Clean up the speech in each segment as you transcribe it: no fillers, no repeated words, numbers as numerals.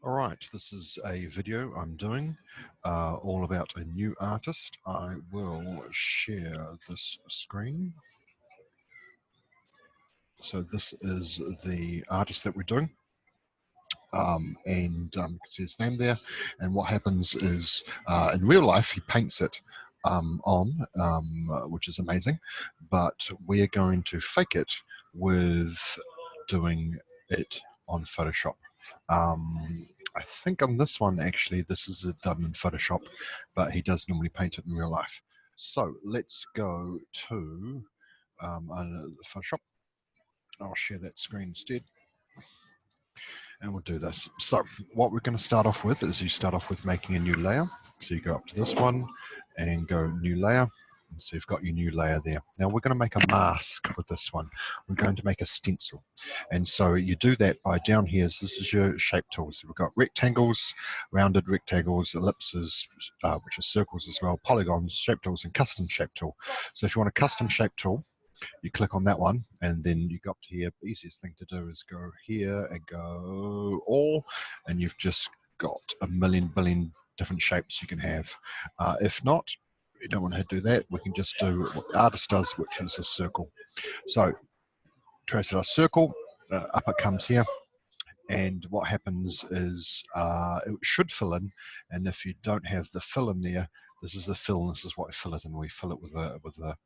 All right, this is a video I'm doing all about a new artist. I will share this screen. So this is the artist that we're doing. You can see his name there. And what happens is, in real life, he paints it which is amazing. But we're going to fake it with doing it on Photoshop. I think on this one, actually, this is done in Photoshop, but he does normally paint it in real life. So let's go to Photoshop. I'll share that screen instead. And we'll do this. So what we're going to start off with is you start off with making a new layer. So you go up to this one and go new layer. And so you've got your new layer there. Now we're going to make a mask with this one. We're going to make a stencil. And so you do that by down here. So this is your shape tools. So we've got rectangles, rounded rectangles, ellipses, which are circles as well, polygons, shape tools, and custom shape tool. So if you want a custom shape tool, you click on that one and then you go up to here. The easiest thing to do is go here and go all, and you've just got a billion different shapes you can have. If not, you don't want to do that, we can just do what the artist does, which is a circle. So trace it a circle, up it comes here. And what happens is it should fill in, and if you don't have the fill in there, this is the fill, and this is what we fill it in. We fill it with a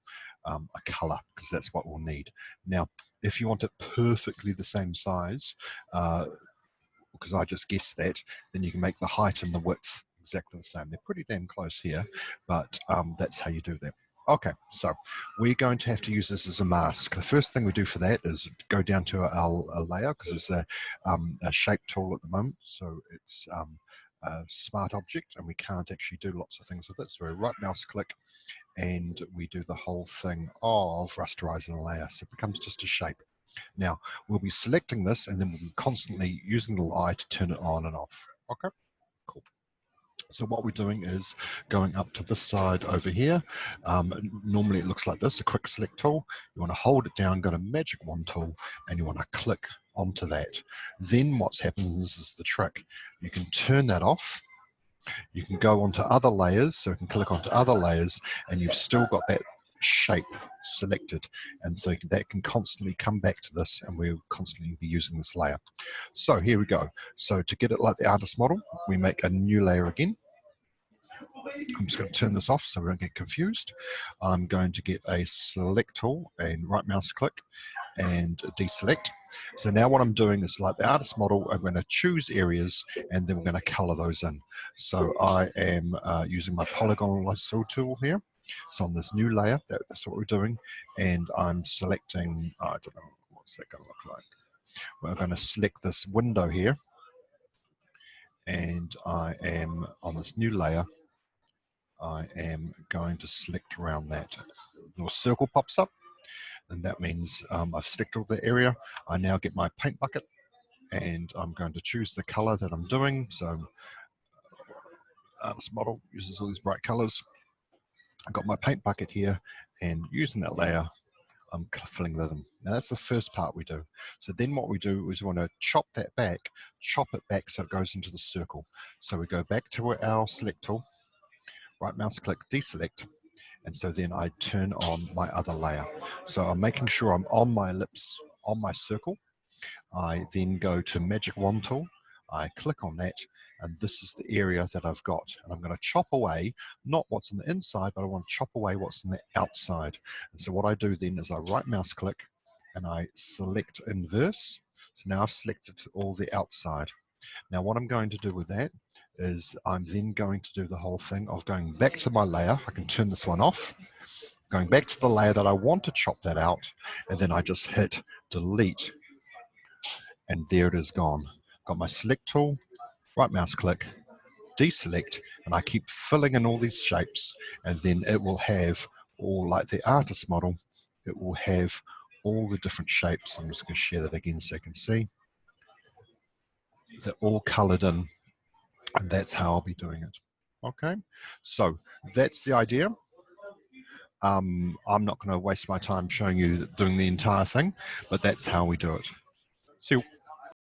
color, because that's what we'll need. Now, if you want it perfectly the same size, because I just guessed that, then you can make the height and the width exactly the same. They're pretty damn close here, but that's how you do that. Okay, so we're going to have to use this as a mask. The first thing we do for that is go down to our layer, because it's a shape tool at the moment, so it's a smart object, and we can't actually do lots of things with it. So we right mouse click, and we do the whole thing of rasterizing a layer, so it becomes just a shape. Now, we'll be selecting this, and then we'll be constantly using the light to turn it on and off. Okay, cool. So what we're doing is going up to this side over here. Normally it looks like this, a quick select tool. You want to hold it down, go to magic wand tool, and you want to click onto that. Then what's happens is the trick. You can turn that off. You can go onto other layers, so you can click onto other layers, and you've still got that shape selected, and so that can constantly come back to this, and we'll constantly be using this layer. So here we go. So to get it like the artist model, we make a new layer again. I'm just going to turn this off so we don't get confused. I'm going to get a select tool and right mouse click and deselect. So now what I'm doing is like the artist model, I'm going to choose areas and then we're going to color those in. So I am using my polygon lasso tool here. So on this new layer, that's what we're doing. And I'm selecting, I don't know, what's that going to look like? We're going to select this window here. And I am on this new layer. I am going to select around that. The little circle pops up, and that means I've selected the area. I now get my paint bucket, and I'm going to choose the color that I'm doing. So this model uses all these bright colors. I've got my paint bucket here, and using that layer, I'm filling that in. Now that's the first part we do. So then what we do is we want to chop it back so it goes into the circle. So we go back to our select tool, right mouse click, deselect, and so then I turn on my other layer. So I'm making sure I'm on my ellipse, on my circle. I then go to magic wand tool, I click on that, and this is the area that I've got. And I'm going to chop away, not what's on the inside, but I want to chop away what's on the outside. And so what I do then is I right mouse click and I select inverse. So now I've selected all the outside. Now what I'm going to do with that is I'm then going to do the whole thing of going back to my layer. I can turn this one off, going back to the layer that I want to chop that out, and then I just hit delete, and there it is gone. Got my select tool, right mouse click, deselect, and I keep filling in all these shapes, and then it will have all, like the artist model, it will have all the different shapes. I'm just going to share that again so you can see. They're all colored in, and that's how I'll be doing it. Okay, so that's the idea. I'm not going to waste my time showing you doing the entire thing, but that's how we do it. See you.